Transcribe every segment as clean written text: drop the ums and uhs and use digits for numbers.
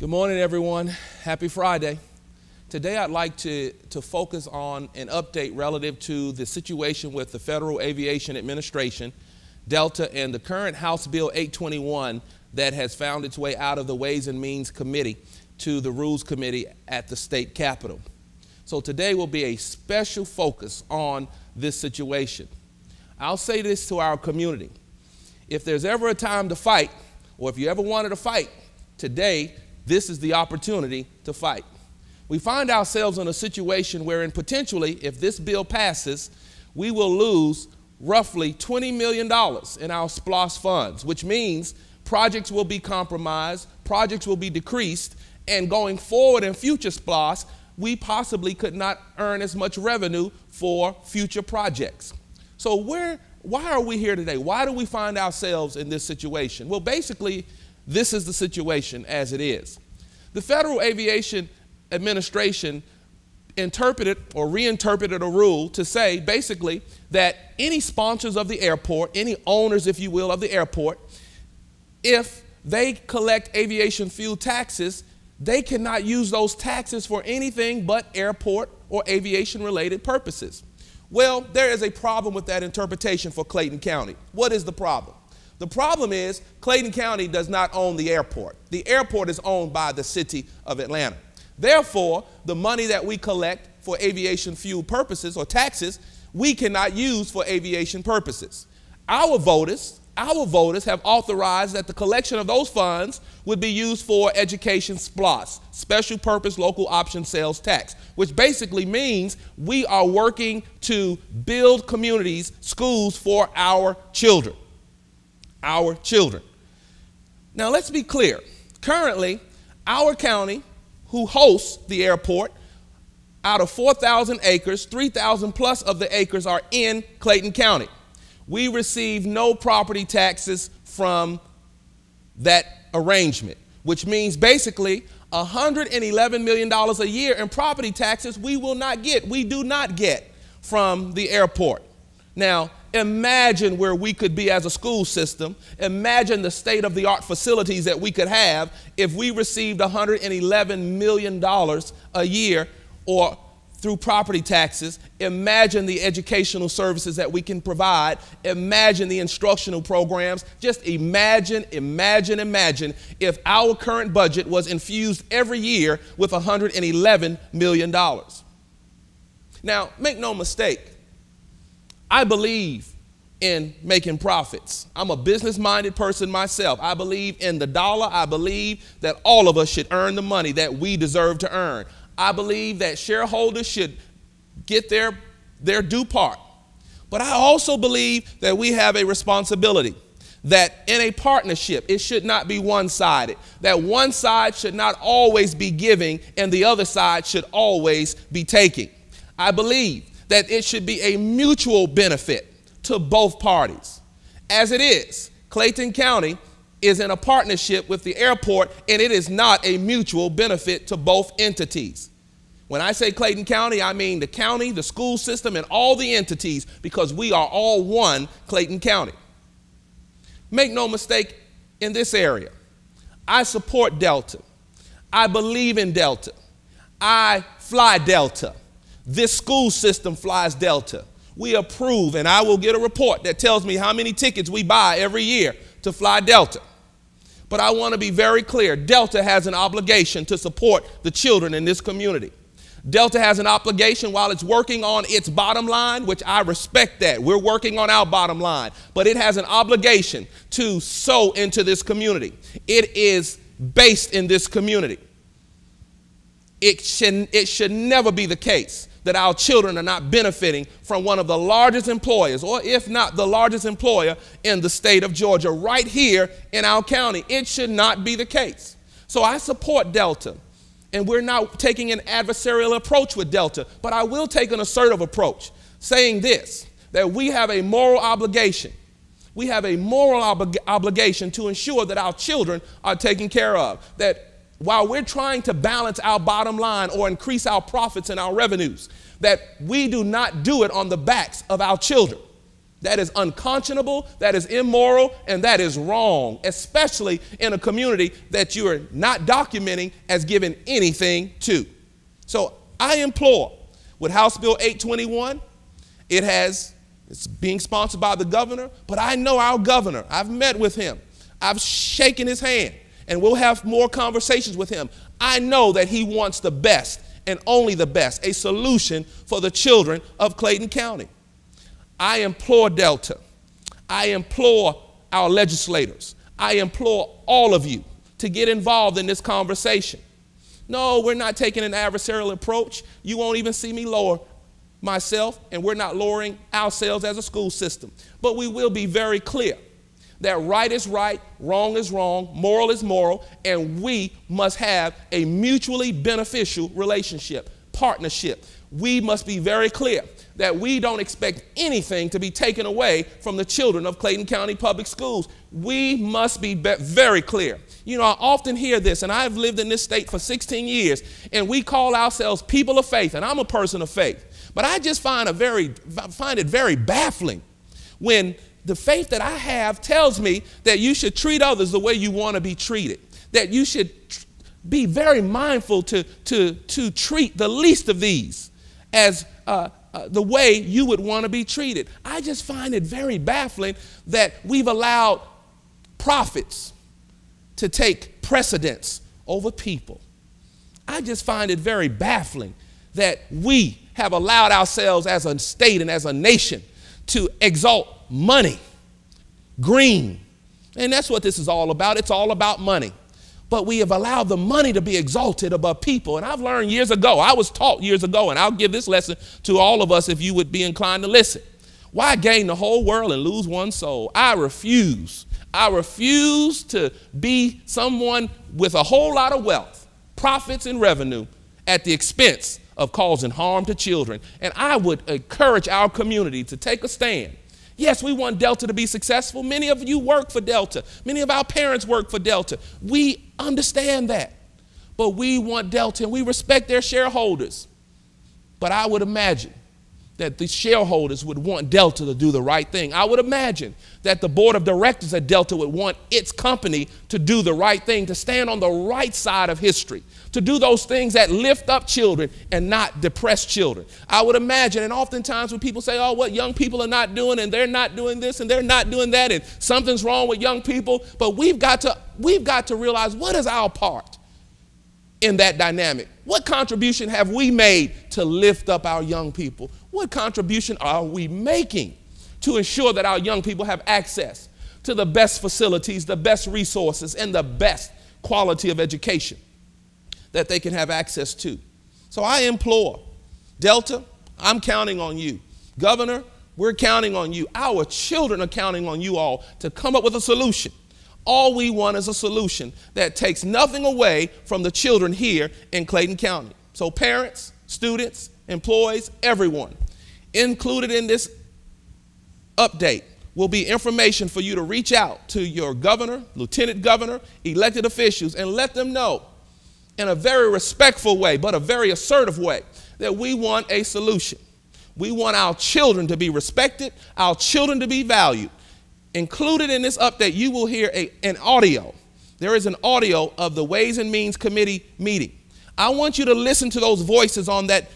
Good morning, everyone. Happy Friday. Today I'd like to focus on an update relative to the situation with the Federal Aviation Administration, Delta, and the current House Bill 821 that has found its way out of the Ways and Means Committee to the Rules Committee at the state capitol. So today will be a special focus on this situation. I'll say this to our community. If there's ever a time to fight, or if you ever wanted to fight, today this is the opportunity to fight. We find ourselves in a situation wherein potentially, if this bill passes, we will lose roughly $20 million in our SPLOST funds, which means projects will be compromised, projects will be decreased, and going forward in future SPLOST, we possibly could not earn as much revenue for future projects. So why are we here today? Why do we find ourselves in this situation? Well, basically, this is the situation as it is. The Federal Aviation Administration interpreted or reinterpreted a rule to say basically that any sponsors of the airport, any owners, if you will, of the airport, if they collect aviation fuel taxes, they cannot use those taxes for anything but airport or aviation related purposes. Well, there is a problem with that interpretation for Clayton County. What is the problem? The problem is Clayton County does not own the airport. The airport is owned by the city of Atlanta. Therefore, the money that we collect for aviation fuel purposes or taxes, we cannot use for aviation purposes. Our voters have authorized that the collection of those funds would be used for education SPLOST, special purpose local option sales tax, which basically means we are working to build communities, schools for our children. Our children. Now let's be clear. Currently, our county, who hosts the airport, out of 4,000 acres, 3,000 plus of the acres are in Clayton County. We receive no property taxes from that arrangement, which means basically $111 million a year in property taxes we do not get from the airport. Now, imagine where we could be as a school system. Imagine the state-of-the-art facilities that we could have if we received $111 million a year or through property taxes. Imagine the educational services that we can provide. Imagine the instructional programs. Just imagine if our current budget was infused every year with $111 million. Now, make no mistake, I believe in making profits. I'm a business-minded person myself. I believe in the dollar. I believe that all of us should earn the money that we deserve to earn. I believe that shareholders should get their due part. But I also believe that we have a responsibility that in a partnership, it should not be one-sided, that one side should not always be giving and the other side should always be taking. I believe that it should be a mutual benefit to both parties. As it is, Clayton County is in a partnership with the airport, and it is not a mutual benefit to both entities. When I say Clayton County, I mean the county, the school system, and all the entities, because we are all one Clayton County. Make no mistake in this area. I support Delta. I believe in Delta. I fly Delta. This school system flies Delta. We approve, and I will get a report that tells me how many tickets we buy every year to fly Delta. But I want to be very clear. Delta has an obligation to support the children in this community. Delta has an obligation while it's working on its bottom line, which I respect that. We're working on our bottom line. But it has an obligation to sow into this community. It is based in this community. It should never be the case that our children are not benefiting from one of the largest employers, or if not the largest employer in the state of Georgia, right here in our county. It should not be the case. So I support Delta, and we're not taking an adversarial approach with Delta, but I will take an assertive approach, saying this, that we have a moral obligation. We have a moral obligation to ensure that our children are taken care of, that while we're trying to balance our bottom line or increase our profits and our revenues, that we do not do it on the backs of our children. That is unconscionable, that is immoral, and that is wrong, especially in a community that you are not documenting as giving anything to. So I implore, with House Bill 821, it's being sponsored by the governor, but I know our governor. I've met with him. I've shaken his hand, and we'll have more conversations with him. I know that he wants the best and only the best, a solution for the children of Clayton County. I implore Delta. I implore our legislators. I implore all of you to get involved in this conversation. No, we're not taking an adversarial approach. You won't even see me lower myself, and we're not lowering ourselves as a school system. But we will be very clear that right is right, wrong is wrong, moral is moral, and we must have a mutually beneficial relationship, partnership. We must be very clear that we don't expect anything to be taken away from the children of Clayton County Public Schools. We must be very clear. You know, I often hear this, and I've lived in this state for 16 years, and we call ourselves people of faith, and I'm a person of faith. But I just find it very baffling when the faith that I have tells me that you should treat others the way you want to be treated, that you should be very mindful to treat the least of these as the way you would want to be treated. I just find it very baffling that we've allowed profits to take precedence over people. I just find it very baffling that we have allowed ourselves as a state and as a nation to exalt money, green. And that's what this is all about. It's all about money. But we have allowed the money to be exalted above people. And I've learned years ago, I was taught years ago, and I'll give this lesson to all of us if you would be inclined to listen. Why gain the whole world and lose one soul? I refuse. I refuse to be someone with a whole lot of wealth, profits, and revenue at the expense of causing harm to children. And I would encourage our community to take a stand. Yes, we want Delta to be successful. Many of you work for Delta. Many of our parents work for Delta. We understand that. But we want Delta, and we respect their shareholders. But I would imagine that the shareholders would want Delta to do the right thing. I would imagine that the board of directors at Delta would want its company to do the right thing, to stand on the right side of history, to do those things that lift up children and not depress children. I would imagine, and oftentimes when people say, oh, what young people are not doing, and they're not doing this, and they're not doing that, and something's wrong with young people, but we've got to realize, what is our part in that dynamic? What contribution have we made to lift up our young people? What contribution are we making to ensure that our young people have access to the best facilities, the best resources, and the best quality of education that they can have access to? So I implore, Delta, I'm counting on you. Governor, we're counting on you. Our children are counting on you all to come up with a solution. All we want is a solution that takes nothing away from the children here in Clayton County. So parents, students, employees, everyone, included in this update will be information for you to reach out to your governor, lieutenant governor, elected officials, and let them know in a very respectful way, but a very assertive way, that we want a solution. We want our children to be respected, our children to be valued. Included in this update, you will hear an audio. There is an audio of the Ways and Means Committee meeting. I want you to listen to those voices on that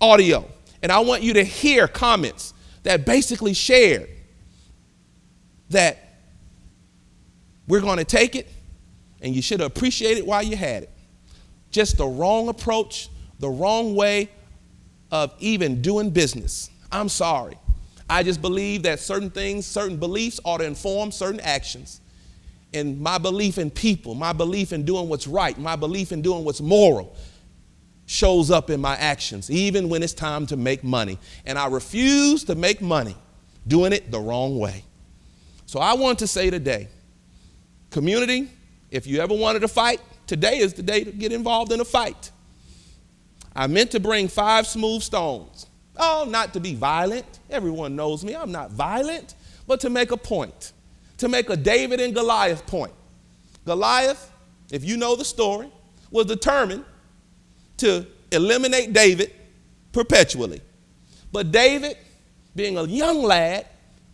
audio, and I want you to hear comments that basically shared that we're going to take it, and you should appreciate it while you had it. Just the wrong approach, the wrong way of even doing business. I'm sorry. I just believe that certain things, certain beliefs ought to inform certain actions. And my belief in people, my belief in doing what's right, my belief in doing what's moral shows up in my actions, even when it's time to make money. And I refuse to make money doing it the wrong way. So I want to say today, community, if you ever wanted to fight, today is the day to get involved in a fight. I meant to bring 5 smooth stones. Oh, not to be violent. Everyone knows me. I'm not violent, but to make a point, to make a David and Goliath point. Goliath, if you know the story, was determined to eliminate David perpetually. But David, being a young lad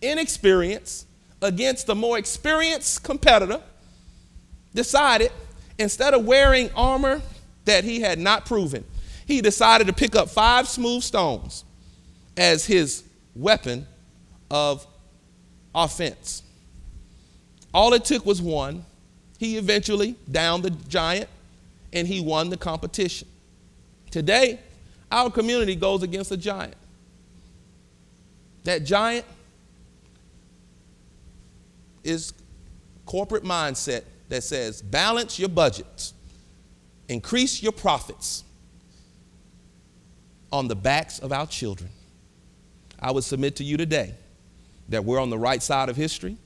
inexperience against a more experienced competitor, decided instead of wearing armor that he had not proven, he decided to pick up 5 smooth stones as his weapon of offense. All it took was one. He eventually downed the giant, and he won the competition. Today, our community goes against a giant. That giant is corporate mindset that says balance your budgets, increase your profits on the backs of our children. I would submit to you today that we're on the right side of history.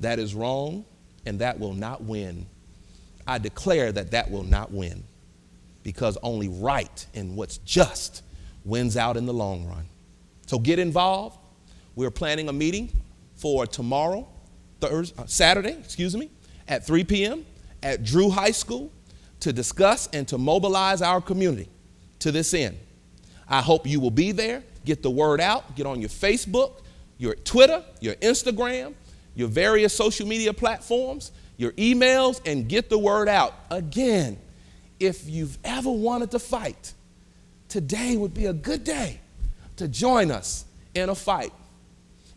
That is wrong, and that will not win. I declare that that will not win, because only right and what's just wins out in the long run. So get involved. We're planning a meeting for tomorrow, Saturday, at 3 p.m. at Drew High School to discuss and to mobilize our community to this end. I hope you will be there. Get the word out. Get on your Facebook, your Twitter, your Instagram, your various social media platforms, your emails, and get the word out. Again, if you've ever wanted to fight, today would be a good day to join us in a fight.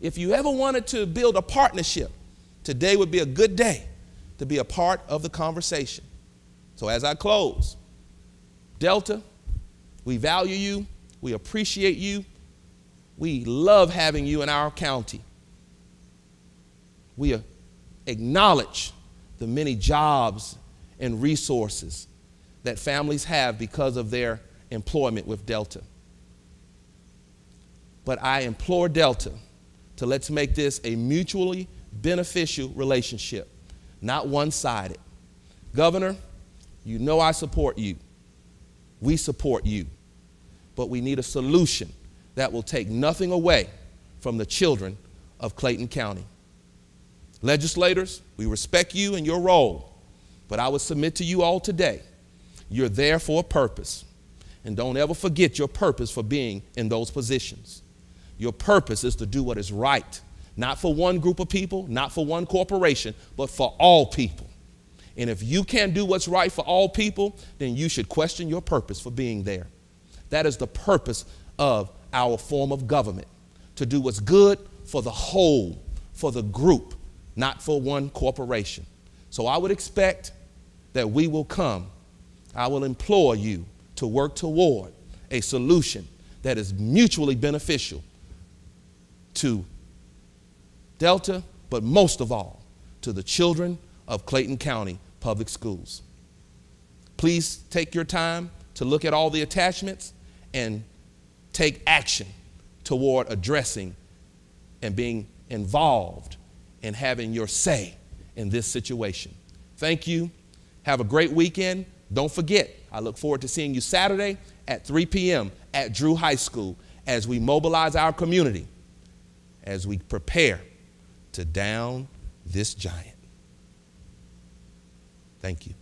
If you ever wanted to build a partnership, today would be a good day to be a part of the conversation. So as I close, Delta, we value you. We appreciate you. We love having you in our county. We acknowledge the many jobs and resources that families have because of their employment with Delta. But I implore Delta to let's make this a mutually beneficial relationship, not one-sided. Governor, you know I support you. We support you. But we need a solution that will take nothing away from the children of Clayton County. Legislators, we respect you and your role, but I would submit to you all today, you're there for a purpose. And don't ever forget your purpose for being in those positions. Your purpose is to do what is right, not for one group of people, not for one corporation, but for all people. And if you can't do what's right for all people, then you should question your purpose for being there. That is the purpose of our form of government, to do what's good for the whole, for the group, not for one corporation. So I would expect that we will come. I will implore you to work toward a solution that is mutually beneficial to Delta, but most of all, to the children of Clayton County Public Schools. Please take your time to look at all the attachments and take action toward addressing and being involved and having your say in this situation. Thank you. Have a great weekend. Don't forget, I look forward to seeing you Saturday at 3 p.m. at Drew High School as we mobilize our community, as we prepare to down this giant. Thank you.